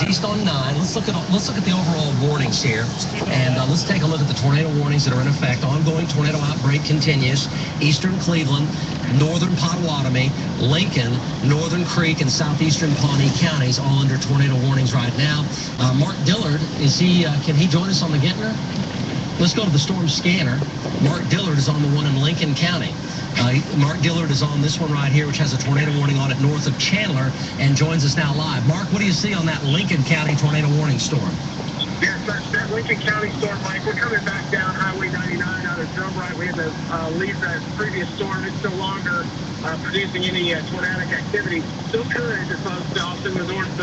east on 9. Let's look at the overall warnings here, and let's take a look at the tornado warnings that are in effect. Ongoing tornado outbreak continues. Eastern Cleveland, northern Potawatomi, Lincoln, Northern Creek, and southeastern Pawnee counties all under tornado warnings right now. Mark Dillard, can he join us on the Gentner? Let's go to the storm scanner. Mark Dillard is on the one in Lincoln County. Mark Dillard is on this one right here, which has a tornado warning on it north of Chandler, and joins us now live. Mark, what do you see on that Lincoln County tornado warning storm? Yeah, that Lincoln County storm, Mike, we're coming back down Highway 99 out of Drumright. We had to leave that previous storm. It's no longer producing any tornadic activity. Still current as opposed to off in the north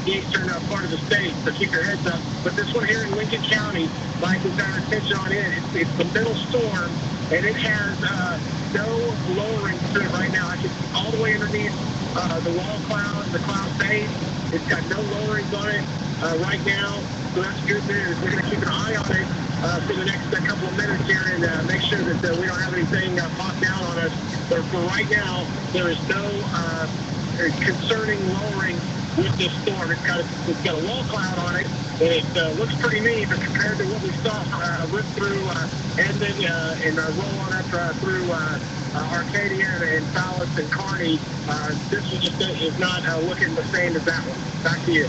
eastern part of the state, so keep your heads up. But this one here in Lincoln County, Mike, we've got our attention on it. It's the middle storm, and it has no lowering to it right now. I can see all the way underneath the wall cloud, the cloud base. It's got no lowerings on it right now, so that's good news. We're going to keep an eye on it for the next couple of minutes here and make sure that we don't have anything pop down on us. But for right now, there is no concerning lowering with this storm. It's got a wall cloud on it, and it looks pretty mean, but compared to what we saw rip through Edmond and roll on up through Arcadia and Fallis and Kearney, this one just is not looking the same as that one. Back to you.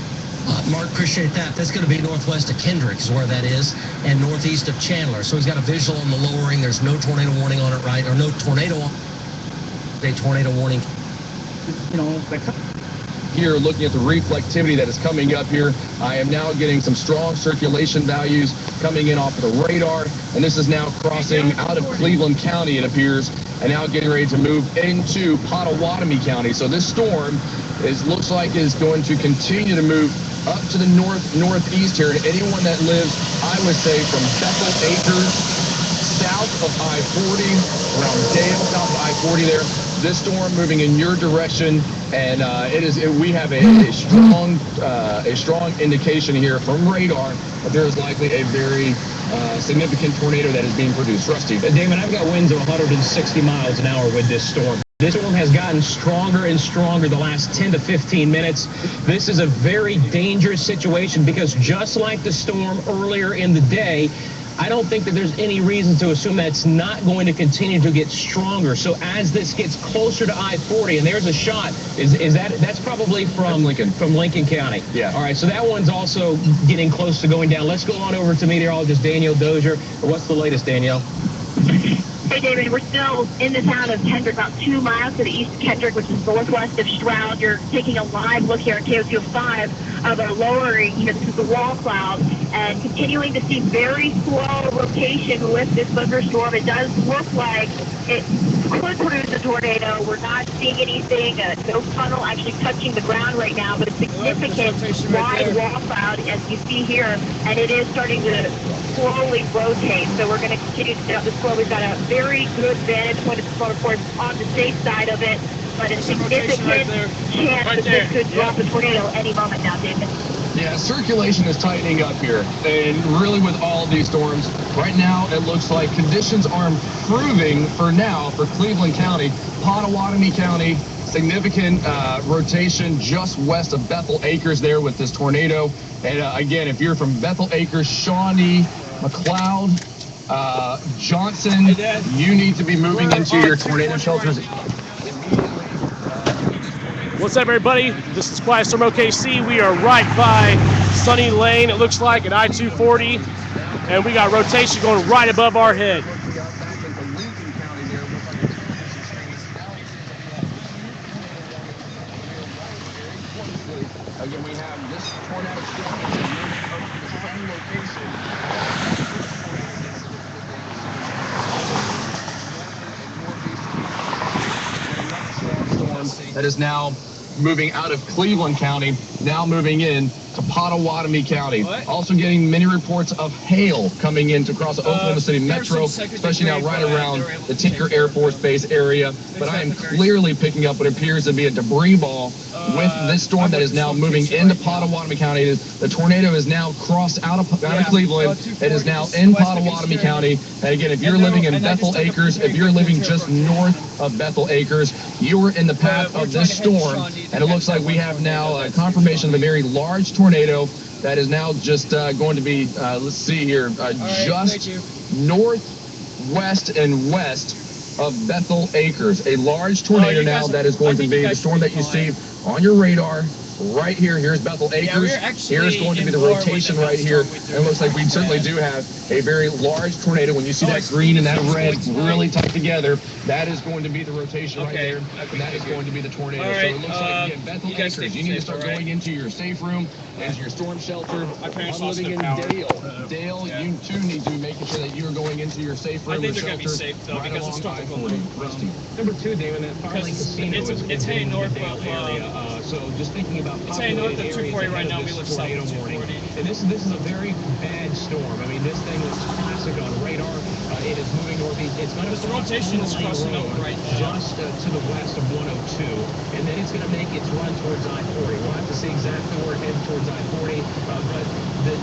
Mark, appreciate that. That's going to be northwest of Kendrick is where that is, and northeast of Chandler. So he's got a visual on the lowering. There's no tornado warning on it, right? Or no tornado warning. You know, here, looking at the reflectivity that is coming up here, I am now getting some strong circulation values coming in off of the radar, and this is now crossing out of Cleveland County, it appears, and now getting ready to move into Potawatomi County. So this storm looks like is going to continue to move up to the northeast here. And anyone that lives, I would say, from Bethel Acres, south of I-40, around Dale, south of I-40 there, this storm moving in your direction, and we have a strong indication here from radar that there is likely a very significant tornado that is being produced. Rusty. Damon, I've got winds of 160 miles an hour with this storm. This storm has gotten stronger and stronger the last 10 to 15 minutes. This is a very dangerous situation because just like the storm earlier in the day, I don't think that there's any reason to assume that's not going to continue to get stronger. So as this gets closer to I-40, and there's a shot, that's probably from Lincoln. From Lincoln County. Yeah. All right, so that one's also getting close to going down. Let's go on over to meteorologist Danielle Dozier. What's the latest, Danielle? Hey, David, we're still in the town of Kendrick, about 2 miles to the east of Kendrick, which is northwest of Stroud. You're taking a live look here on KO205 of a lowering. This is the wall cloud, and continuing to see very slow rotation with this thunderstorm. It does look like it could produce a tornado. We're not seeing anything, no funnel actually touching the ground right now, but a significant wide wall cloud, as you see here, and it is starting to slowly rotate. So we're going to continue to set up the storm. We've got a very good vantage point of the storm, of course, on the safe side of it, but a significant chance that this could drop a tornado any moment now, David. Yeah, circulation is tightening up here, and really with all of these storms, right now it looks like conditions are improving for now for Cleveland County, Potawatomi County, significant rotation just west of Bethel Acres there with this tornado. And again, if you're from Bethel Acres, Shawnee, McLeod, Johnson, you need to be moving into your tornado shelters. What's up, everybody? This is QuietStormOKC. We are right by Sunny Lane, it looks like, at I-240, and we got rotation going right above our head. Again, we have this tornado storm in the same location. That is now moving out of Cleveland County, now moving in to Potawatomi County. Also getting many reports of hail coming in to across the Oklahoma City Metro, especially now right around the Tinker Air Force Base area. But I am clearly picking up what appears to be a debris ball with this storm that is now moving into Potawatomi County. The tornado is now crossed out of Cleveland. It is now in Potawatomi County. And again, if you're living in Bethel Acres, if you're living just north of Bethel Acres, you are in the path of this storm. And it looks like we have now a confirmation of a very large tornado that is now just going to be, let's see here, just northwest and west of Bethel Acres. A large tornado now that is going to be the storm that you see on your radar right here. Here's Bethel Acres. Here's going to be the rotation right here. And it looks like we certainly do have a very large tornado. When you see that green and that red really tight together, that is going to be the rotation right there. And that is going to be the tornado. So it looks like, again, Bethel Acres, you need to start going into your safe room, into your storm shelter. My parents I'm lost living their in power. Dale. Dale, you too need to be making sure that you are going into your safe room or they're going to be shelter safe, though, right because it's along still I-40. Rusty. Number two, Damon, that Farley Casino it's heading north of area. So just thinking about it's heading north of populated 240 areas right now. ahead We of live this south of tornado warning. 240. And this is a very bad storm. I mean, this thing looks classic on radar. It is moving northeast. It's going to The rotation is crossing over right now. just to the west of 102, and then it's going to make its run towards I-40. We'll have to see exactly where it heads towards I-40, but the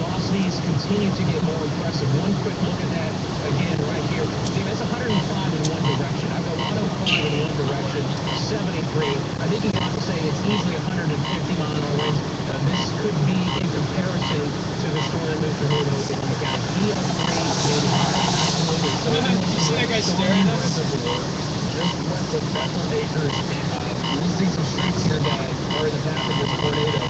velocities continue to get more impressive. One quick look at that again right here. See, that's 105 in one direction. I've got 105 in one direction, 73. I think you have to say it's easily 150-mile-an-hour winds. This could be in comparison to the storm that moved through Northern Oklahoma County. And then you see that guy staring at us? Just west of Bethel Acres. We'll see some streets here that are in the path of this tornado.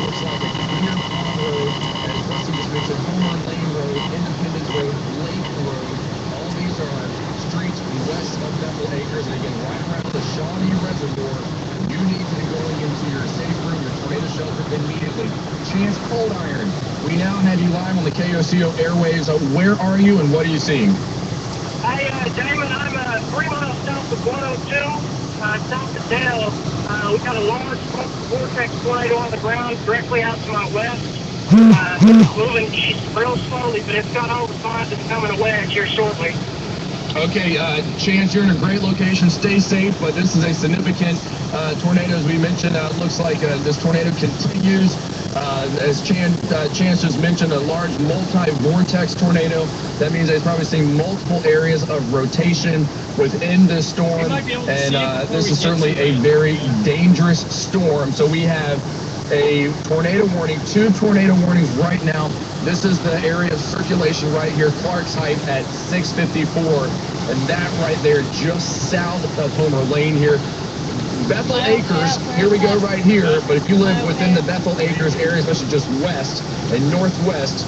Looks like it's near Palm Road, as Rusty just mentioned, Homer Lane Road, Independence Road, Lake Road. All these are streets west of Bethel Acres, and again, right around the Shawnee Reservoir. You need to be going into your safe room, your tornado shelter immediately. Chance Cold Iron, we now have you live on the KOCO airwaves. Where are you and what are you seeing? Hey, Damon, I'm 3 miles south of 102, south of Dale. We got a large vortex tornado on the ground directly out to my west. Moving east real slowly, but it's got all the signs it's coming a wedge here shortly. Okay, Chance, you're in a great location. Stay safe, but this is a significant tornado, as we mentioned. It looks like this tornado continues. As Chance just mentioned, a large multi-vortex tornado. That means it's probably seeing multiple areas of rotation within this storm. And this is certainly a very dangerous storm. So we have a tornado warning, 2 tornado warnings right now. This is the area of circulation right here, Clark's Height at 654, and that right there just south of Homer Lane here. Bethel Acres, here we go right here, but if you live within the Bethel Acres area, especially just west and northwest,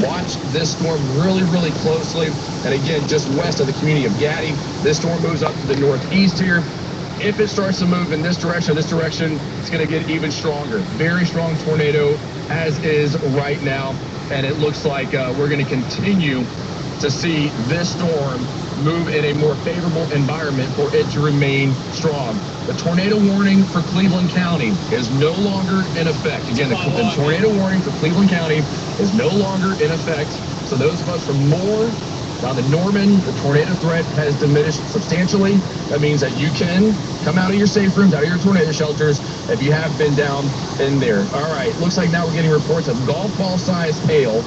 watch this storm really, really closely. And again, just west of the community of Gaddy, this storm moves up to the northeast here. If it starts to move in this direction, it's going to get even stronger. Very strong tornado, as is right now. And it looks like we're going to continue to see this storm move in a more favorable environment for it to remain strong. The tornado warning for Cleveland County is no longer in effect. Again, the tornado warning for Cleveland County is no longer in effect. So those of us from Moore, down to Norman, the tornado threat has diminished substantially. That means that you can come out of your safe rooms, out of your tornado shelters, if you have been down in there. All right, looks like now we're getting reports of golf ball size hail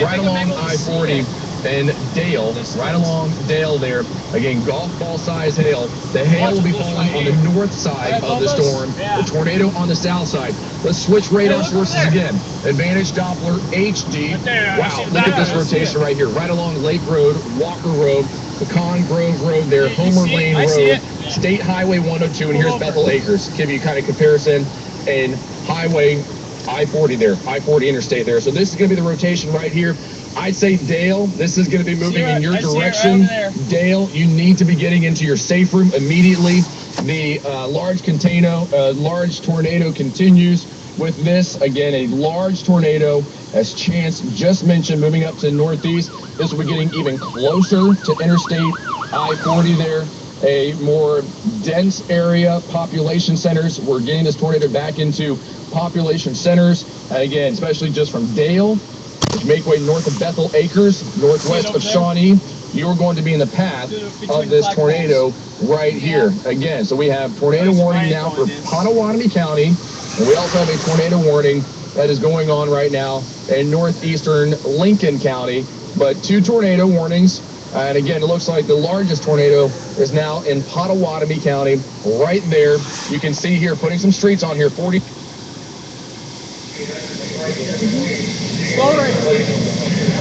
right along I-40 and Dale, right along Dale there. Again, golf ball size hail. The hail will be falling on the north side of the storm, the tornado on the south side. Let's switch radar sources again. Advantage Doppler HD. Wow, look at this rotation right here, right along Lake Road, Walker Road, Pecan Grove Road there, Homer Lane Road, State Highway 102, and here's Bethel Acres. Give you kind of comparison, and Highway I-40 there, I-40 interstate there. So this is going to be the rotation right here. I'd say Dale, this is going to be moving in your direction. Dale, you need to be getting into your safe room immediately. The large tornado continues with this. Again, a large tornado, as Chance just mentioned, moving up to the northeast. This will be getting even closer to Interstate I-40 there. A more dense area, population centers. We're getting this tornado back into population centers. And again, especially just from Dale, make way north of Bethel Acres, northwest of Shawnee, you're going to be in the path of this tornado right here. Again, so we have tornado warning now for Pottawatomie County, and we also have a tornado warning that is going on right now in northeastern Lincoln County. But 2 tornado warnings. And again, it looks like the largest tornado is now in Pottawatomie County, right there. You can see here, putting some streets on here, 40.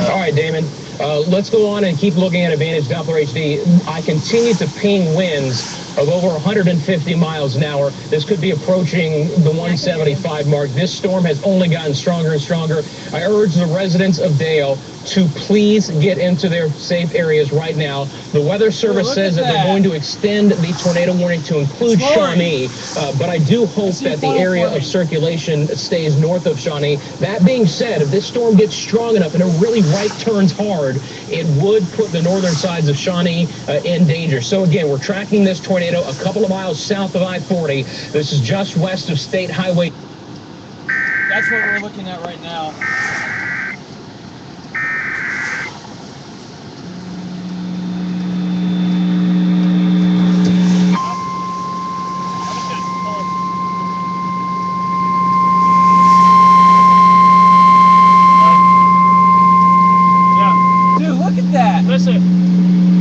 All right, Damon. Let's go on and keep looking at Advantage Doppler HD. I continue to ping winds of over 150 miles an hour. This could be approaching the 175 mark. This storm has only gotten stronger and stronger. I urge the residents of Dale to please get into their safe areas right now. The Weather Service says that they're going to extend the tornado warning to include Shawnee, but I do hope that the area of circulation stays north of Shawnee. That being said, if this storm gets strong enough and it really right turns hard, it would put the northern sides of Shawnee in danger. So again, we're tracking this tornado a couple of miles south of I-40. This is just west of State Highway. That's what we're looking at right now.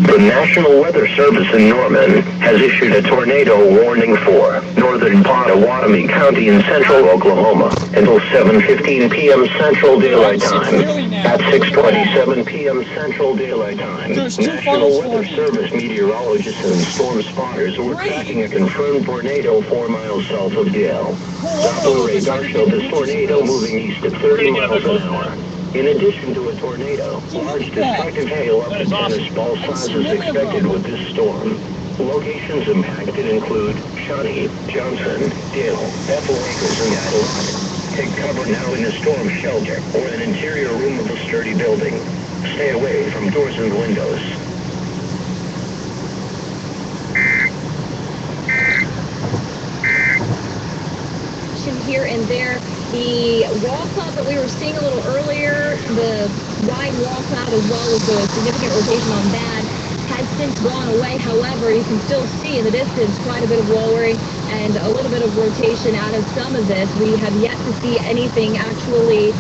The National Weather Service in Norman has issued a tornado warning for northern Pottawatomie County in central Oklahoma until 7:15 p.m. Central Daylight Time. At 6:27 p.m. Central Daylight Time, National Weather Service meteorologists and storm spotters were tracking a confirmed tornado 4 miles south of Dale. Doppler radar showed this tornado moving east at 30 miles an hour. In addition to a tornado, large destructive hail up to tennis ball size is expected with this storm. Locations impacted include Shawnee, Johnson, Dale, Bethel Acres, and Adelaide. Take cover now in a storm shelter or an interior room of a sturdy building. Stay away from doors and windows. Here and there. The wall cloud that we were seeing a little earlier, the wide wall cloud as well as the significant rotation on that, has since gone away. However, you can still see in the distance quite a bit of lowering and a little bit of rotation out of some of this. We have yet to see anything actually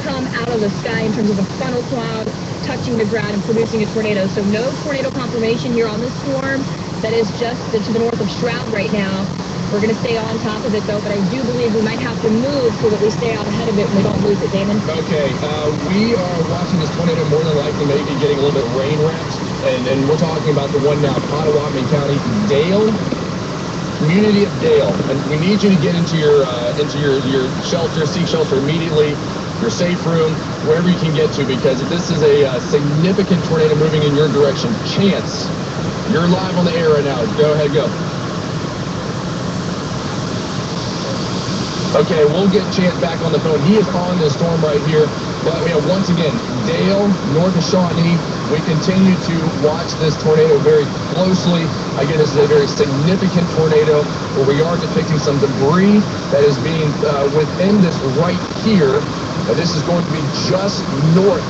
come out of the sky in terms of a funnel cloud touching the ground and producing a tornado. So no tornado confirmation here on this storm that is just to the north of Stroud right now. We're going to stay on top of it, though, but I do believe we might have to move so that we stay out ahead of it and we don't lose it, Damon. Okay, we are watching this tornado more than likely maybe getting a little bit rain-wrapped, and we're talking about the one now, Pottawatomie County, Dale, community of Dale. And we need you to get into your shelter, seek shelter immediately, your safe room, wherever you can get to, because if this is a significant tornado moving in your direction, Chance, you're live on the air right now. Go ahead, go. Okay, we'll get Chance back on the phone. He is on this storm right here. But once again, Dale, north of Shawnee, we continue to watch this tornado very closely. Again, this is a very significant tornado where we are depicting some debris that is being within this right here. This is going to be just north,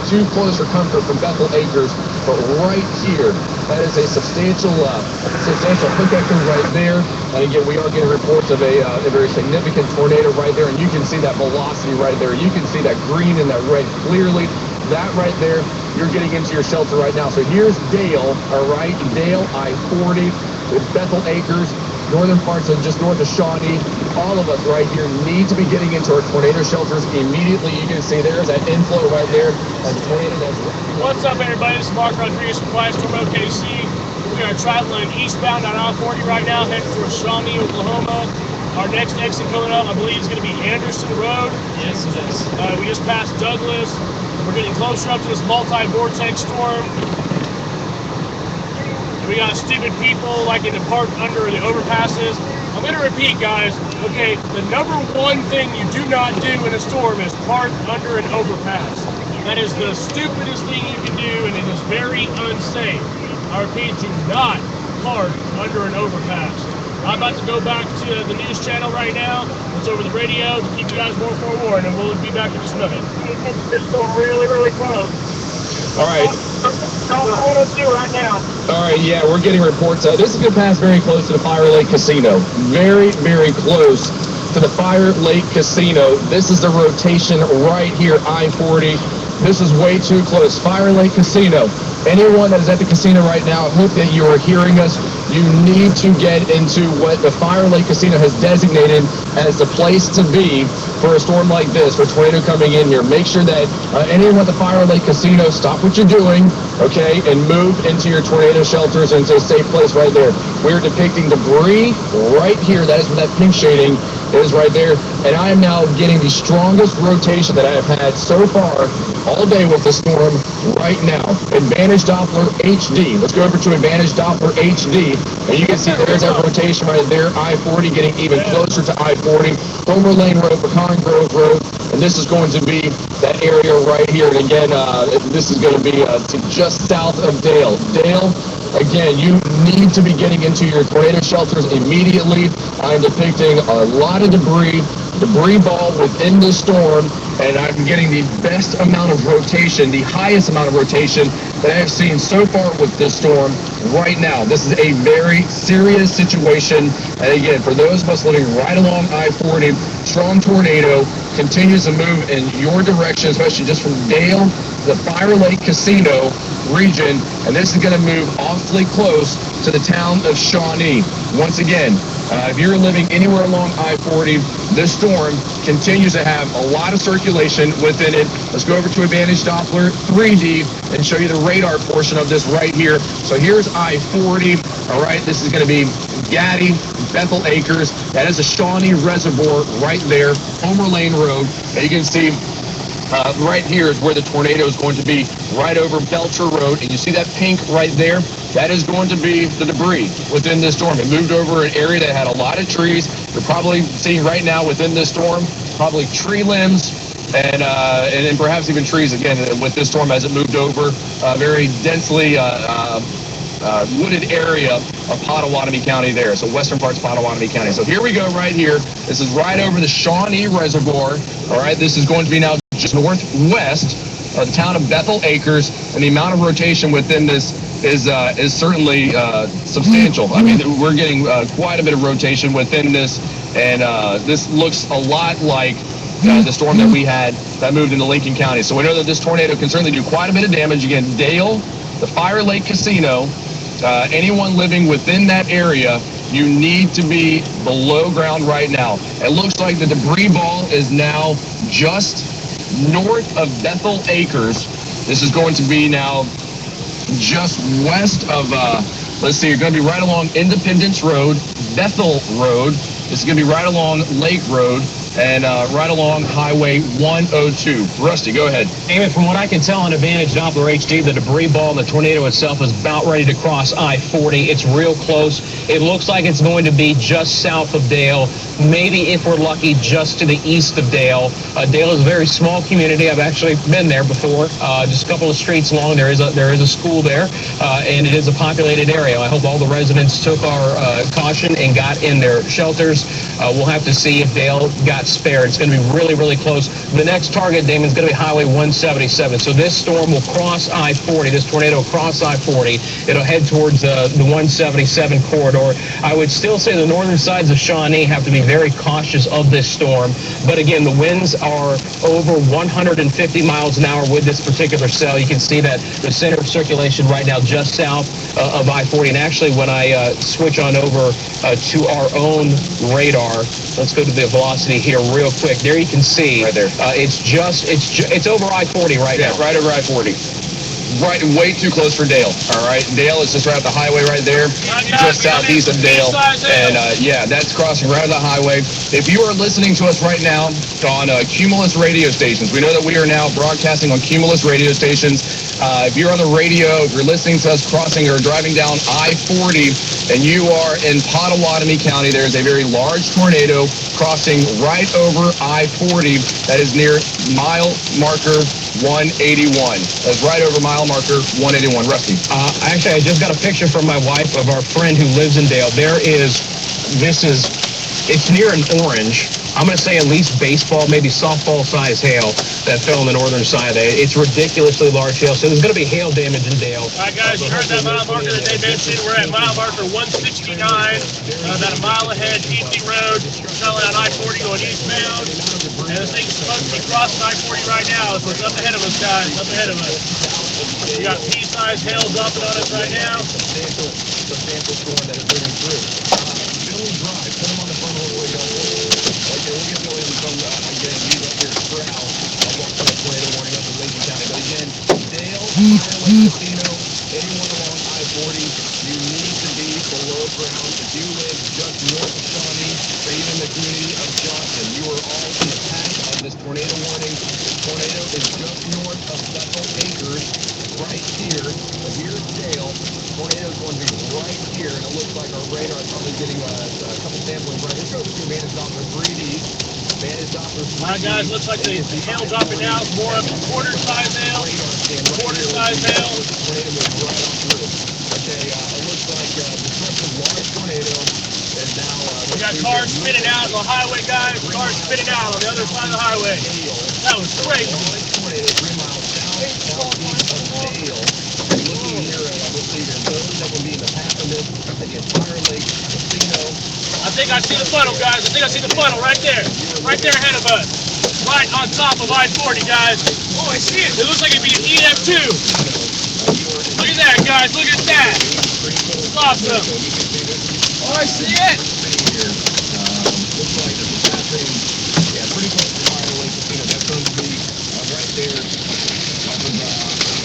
too close for comfort from Bethel Acres, but right here, that is a substantial hook echo right there. And again, we are getting reports of a very significant tornado right there, and you can see that velocity right there. You can see that green and that red clearly. That right there, you're getting into your shelter right now. So here's Dale, all right, Dale, I-40, with Bethel Acres, northern parts of just north of Shawnee. All of us right here need to be getting into our tornado shelters immediately. You can see there's that inflow right there. That tornado that's What's up, everybody? This is Mark Rodriguez from QuietStormOKC. We are traveling eastbound on I-40 right now, heading towards Shawnee, Oklahoma. Our next exit coming up, I believe, is going to be Anderson Road. Yes, it is. We just passed Douglas. We're getting closer up to this multi-vortex storm. We got stupid people like in the park under the overpasses. I'm going to repeat, guys. Okay, the number one thing you do not do in a storm is park under an overpass. That is the stupidest thing you can do, and it is very unsafe. I repeat, do not park under an overpass. I'm about to go back to the news channel right now. It's over the radio to keep you guys more forewarned, and we'll be back in just a minute. It's still really, really close. all right. Calling 102 right now. All right, yeah, we're getting reports. This is going to pass very close to the Fire Lake Casino. Very, very close to the Fire Lake Casino. This is the rotation right here, I-40. This is way too close. Fire Lake Casino. Anyone that is at the casino right now, I hope that you are hearing us. You need to get into what the Fire Lake Casino has designated as the place to be for a storm like this, for a tornado coming in here. Make sure that anyone at the Fire Lake Casino, stop what you're doing, okay, and move into your tornado shelters into a safe place right there. We're depicting debris right here. That is what that pink shading is right there. And I am now getting the strongest rotation that I have had so far all day with the storm right now. Advantage Doppler HD. Let's go over to Advantage Doppler HD. And you can see there's that rotation right there. I-40 getting even closer to I-40. Homer Lane Road, Pecan Grove Road. And this is going to be that area right here. And again, this is going to be to just south of Dale. Dale, again, you need to be getting into your tornado shelters immediately. I'm depicting a lot of debris ball within this storm, and I'm getting the best amount of rotation, the highest amount of rotation that I have seen so far with this storm right now. This is a very serious situation, and again, for those of us living right along I-40, strong tornado continues to move in your direction, especially just from Dale to the Fire Lake Casino region, and this is going to move awfully close to the town of Shawnee. Once again, if you're living anywhere along I-40, this storm continues to have a lot of circulation within it. Let's go over to Advantage Doppler 3D and show you the radar portion of this right here. So here's I-40. All right, this is going to be Gaddy, Bethel Acres. That is a Shawnee Reservoir right there, Homer Lane Road. And you can see right here is where the tornado is going to be, right over Belcher Road. And you see that pink right there? That is going to be the debris within this storm. It moved over an area that had a lot of trees. You're probably seeing right now within this storm, probably tree limbs and then perhaps even trees again with this storm as it moved over a very densely wooded area of Pottawatomie County there. So western parts of Pottawatomie County. So here we go right here. This is right over the Shawnee Reservoir. All right, this is going to be now just northwest of the town of Bethel Acres, and the amount of rotation within this is certainly substantial. I mean, we're getting quite a bit of rotation within this, and this looks a lot like the storm that we had that moved into Lincoln County. So we know that this tornado can certainly do quite a bit of damage. Again, Dale, the Fire Lake Casino, anyone living within that area, you need to be below ground right now. It looks like the debris ball is now just north of Bethel Acres. This is going to be now just west of, let's see, you're going to be right along Independence Road, Bethel Road. This is going to be right along Lake Road and right along Highway 102. Rusty, go ahead. Eamon, from what I can tell on Advantage Doppler HD, the debris ball and the tornado itself is about ready to cross I-40. It's real close. It looks like it's going to be just south of Dale, maybe if we're lucky, just to the east of Dale. Dale is a very small community. I've actually been there before. Just a couple of streets long. There is a school there, and it is a populated area. I hope all the residents took our caution and got in their shelters. We'll have to see if Dale got spared. It's going to be really, really close. The next target, Damon, is going to be Highway 177. So this storm will cross I-40. This tornado will cross I-40. It'll head towards the 177 corridor. I would still say the northern sides of Shawnee have to be very cautious of this storm. But again, the winds are over 150 miles an hour with this particular cell. You can see that the center of circulation right now just south of I-40. And actually, when I switch on over to our own radar, let's go to the velocity here real quick. There you can see right there. It's over I-40 right now. Yeah, right over I-40. Right, way too close for Dale. All right, Dale is just right at the highway right there, just southeast of Dale, and yeah, that's crossing right on the highway. If you are listening to us right now on Cumulus radio stations, we know that we are now broadcasting on Cumulus radio stations. If you're on the radio, if you're listening to us crossing or driving down I-40, and you are in Pottawatomie County, there is a very large tornado crossing right over I-40 that is near mile marker 181. That's right over mile marker 181. Rusty. Actually, I just got a picture from my wife of our friend who lives in Dale. This is it's near an orange. I'm going to say at least baseball, maybe softball size hail that fell on the northern side. It's ridiculously large hail, so there's going to be hail damage in Dale. All right, guys, you heard that mile marker that they mentioned. We're at mile marker 169, about a mile ahead, Easy Road, traveling on I-40 going eastbound. And this thing's supposed to be crossing I-40 right now, so it's up ahead of us, guys, up ahead of us. We got pea-sized hail dumping on us right now. Substantial storm that is moving through. Billy Drive, put him on the phone all the way down. Okay, we'll get Billy on the phone again. He's up here at Stroud. I'll walk through a tornado warning up in Lincoln County. But again, Dale, Iowa Casino, anyone along I-40, you need to be below ground. If you live just north of Shawnee, or even the community of Johnson, you are all in the path of this tornado warning. This tornado is just north of Bethel Acres, right here. But here's Dale. Tornado is going to be right here, and it looks like our radar is probably getting a couple samplings right here. Let's go to Vantage Doppler 3D. Vantage Doppler 3D. All right, guys, looks like the hail dropping out. More of quarter-size hail. Quarter-size hail. Tornado moves right on through. Okay, it looks like destructive large tornado is now... we got cars spinning out on the highway, guys. Cars spinning out on the other side of the highway. That was crazy. Tornado 3 miles southeast of Dale. Looking here, we'll see there's those that will be in the path of this, the entire lake, casino. I think I see the funnel, guys. I think I see the funnel right there. Right there ahead of us. Right on top of I-40, guys. Oh, I see it. It looks like it'd be an EF2. Look at that, guys. Look at that. It's awesome. Oh, I see it. Looks like this is happening, yeah, pretty close to Fire Lake Casino. That's going to be right there off of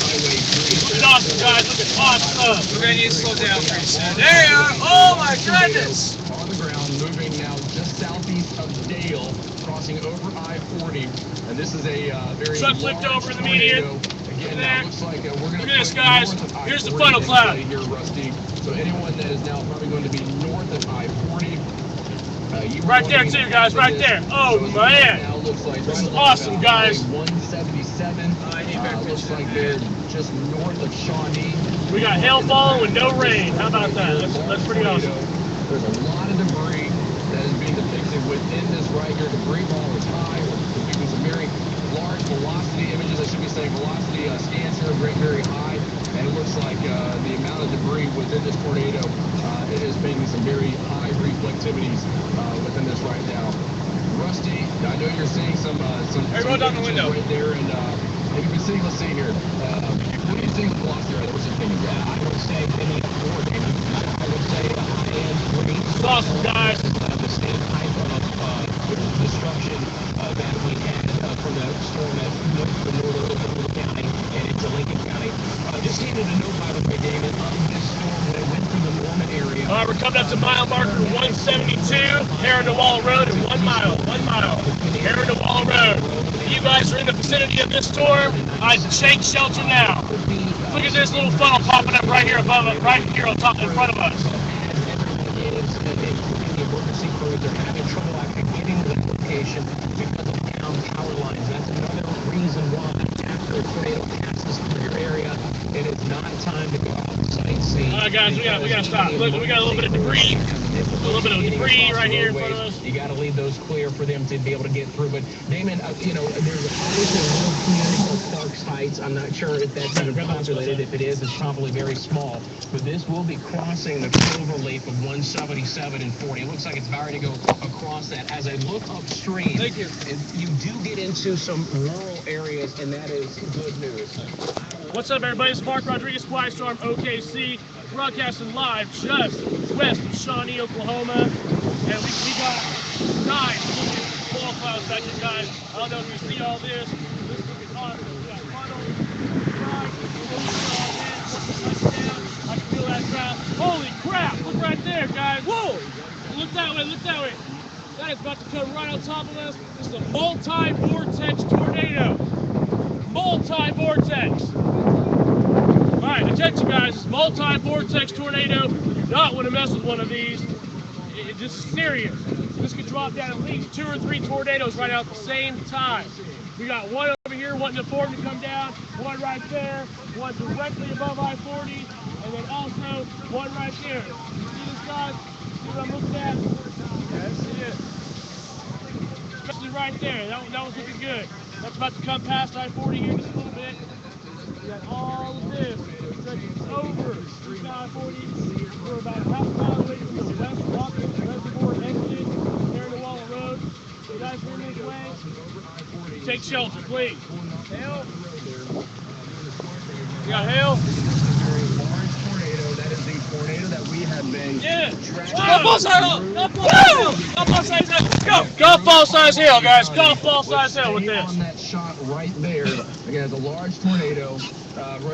Highway 3. Look at awesome, guys. Look at awesome. We're going to need to slow down pretty soon. There you are. Oh, my goodness. On the ground, moving now just southeast of Dale, crossing over I-40, and this is a very Truck flipped over in the median. Again, now looks like we're going to... Look at this, guys. Here's the funnel cloud. Here, Rusty. So anyone that is now probably going to be north of I-40, right there, too, guys. Right there. Oh, man. Now looks like this is awesome, guys. 177. Looks like they're just north of Shawnee. We got hail falling with no rain. How about that? That's pretty awesome. There's a lot of debris that is being depicted within this right here. Debris ball is high. We're depicting some very large velocity images. I should be saying velocity scans here are very, very high. And it looks like the amount of debris within this tornado, it is making some very high reflectivities within this right now. Rusty, I know you're seeing some roll down the window right there, and you can see. Let's see here. What do you think the velocity right there? What's your opinion? I would say maybe 4, Damon. I would say a high-end 3. It's awesome, guys. The same type of destruction that we had from the storm that went from northern Oklahoma County and into Lincoln County. Just needed to know, by the way, Damon, this storm when it went through the Norman area. All right, we're coming up to mile marker 172, Heron-to-Wall Road, at 1 mile. 1 mile. Heron-to-Wall Road. If you guys are in the vicinity of this storm, I'd take shelter now. Look at this little funnel popping up right here above us, right here on top in front of us. Emergency crews are having trouble actually getting to the location because of down power lines. That's another reason why after a tornado passes through your area, it is not time to go out and sightsee. All right, guys, we gotta stop. Look, we got a little bit of debris. A little bit of debris right here in front of us. You got to leave those clear for them to be able to get through. But Damon, you know, there's obviously a little community called Clark's Heights. I'm not sure if that's even populated. If it is, it's probably very small. But this will be crossing the cloverleaf of 177 and 40. It looks like it's about to go across that. As I look upstream, Thank you. You do get into some rural areas, and that is good news. What's up, everybody? It's Mark Rodriguez, QuietStormOKC, broadcasting live just west of Shawnee, Oklahoma. And we got 9 wall clouds back here, guys. I don't know if you see all this. This is looking awesome. We got funnels, right, I can feel that crowd. Holy crap! Look right there, guys. Whoa! Look that way, look that way. That is about to come right on top of us. This is a multi-vortex tornado. Multi-vortex. All right, attention, guys. It's multi-vortex tornado. Do not want to mess with one of these. This is serious. This could drop down at least 2 or 3 tornadoes right now at the same time. We got one over here wanting to form to come down, one right there, one directly above I-40, and then also one right there. You see this, guys? what I'm looking at? That's it. Especially right there. That was looking good. That's about to come past I-40 here in just a little bit. We got all of this stretching over East I-40. We're about half a mile away from the West Watkins Reservoir exit, Aaron Wall Road. You guys are in this way. Take shelter, please. Hail. You got hail? That is the tornado that we have been. Yeah. Golf ball size hill. Golf ball size hill. Go. Golf ball size hill, guys. Golf ball size hill with this. On that shot right there. Again, it's a large tornado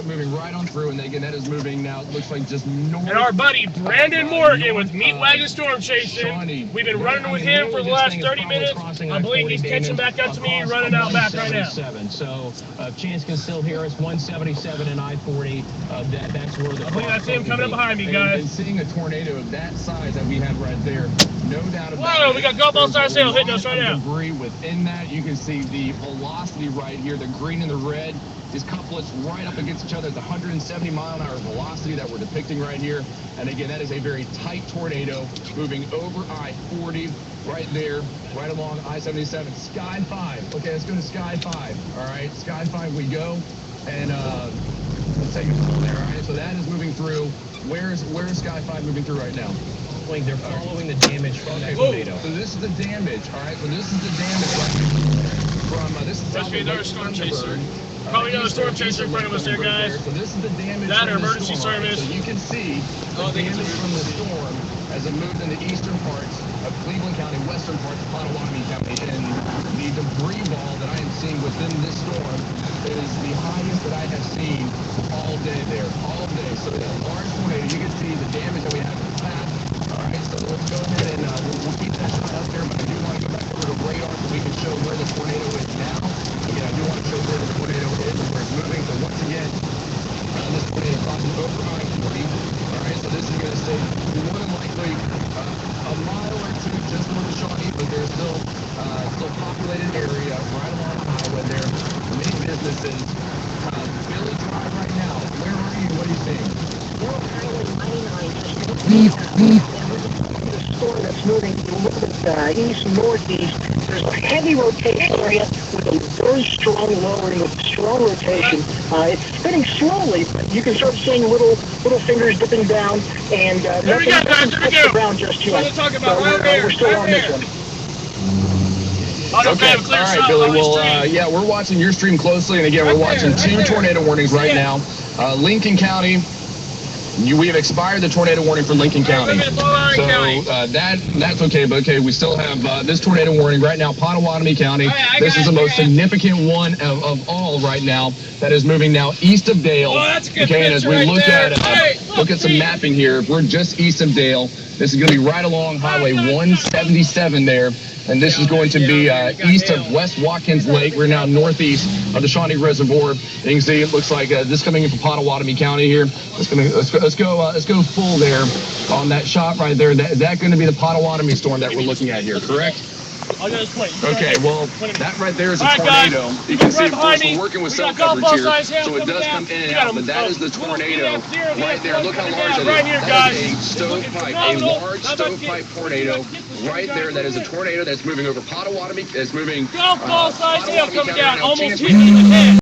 moving right on through, and again, that is moving now. It looks like just north. And our buddy Brandon Morgan with Meat Wagon Storm Chasing. We've been running with him for the last 30 minutes. I believe he's catching back up to me, running out back right now. So Chance can still hear us. 177 and I-40. That's where the. I believe that's him coming up behind me, guys. And seeing a tornado of that size that we have right there, no doubt about it. Whoa, we got golf ball size hail hitting us right now. Debris within that. You can see the velocity right here. The green and the red. These couplets right up against each other. It's 170 mile an hour velocity that we're depicting right here. And again, that is a very tight tornado moving over I-40 right there, right along I-77. Sky 5. Okay, let's go to Sky 5. All right, Sky 5 we go. And let's take it from there. All right, so that is moving through. Where's Sky 5 moving through right now? They're following the damage from that tornado. So this is the damage. All right, so this is the damage from this is Must be another storm chaser. Probably another storm chaser in front of us there, guys. So this is the damage. That or from the emergency storm, right? service. So you can see the damage from the storm as it moved in the eastern parts of Cleveland County, western parts of Potawatomi County, and the debris ball that I am seeing within this storm is the highest that I have seen all day there, all day. So a large tornado, you can see the damage that we have in the past. All right, so let's go ahead and we'll keep that shot up there, but I do want to go back over to radar so we can show where the tornado is now. Again, I do want to show where the tornado is and where it's moving. So once again, this tornado is crossing over I-40. All right, so this is going to stay more than likely a mile or two just north of Shawnee, but there's still populated area right along the highway there. Many businesses. Billy Drive right now. Where are you? What are you seeing? We're on Highway 99, the storm that's moving a little bit east-northeast. There's a heavy rotation area with a very strong lowering, with strong rotation. It's spinning slowly, but you can start seeing little fingers dipping down, and nothing's touched the ground just yet. So we're still on this one. Okay, all right, Billy. Well, yeah, we're watching your stream closely, and again, we're watching two tornado warnings right now. Lincoln County, we have expired the tornado warning for Lincoln County, so that's okay. But okay, we still have this tornado warning right now. Potawatomi County. This is the most significant one of all right now. That is moving now east of Dale. Okay, and as we look at some mapping here, we're just east of Dale. This is going to be right along Highway 177 there. And this is going to be east of West Watkins Lake. We're now northeast of the Shawnee Reservoir. You can see it looks like this coming in from Potawatomi County here. Let's go full there on that shot right there. Is that going to be the Potawatomi storm that we're looking at here? Correct. Okay, well, that right there is a tornado. You can see, of course, we're working with cell coverage here, so it does come in and out, but that is the tornado right there. Look how large it is. That is a stovepipe, a large stovepipe tornado right there. That is a tornado that's moving over Potawatomi. It's moving golf ball size hail coming down, almost Chance, hitting the head.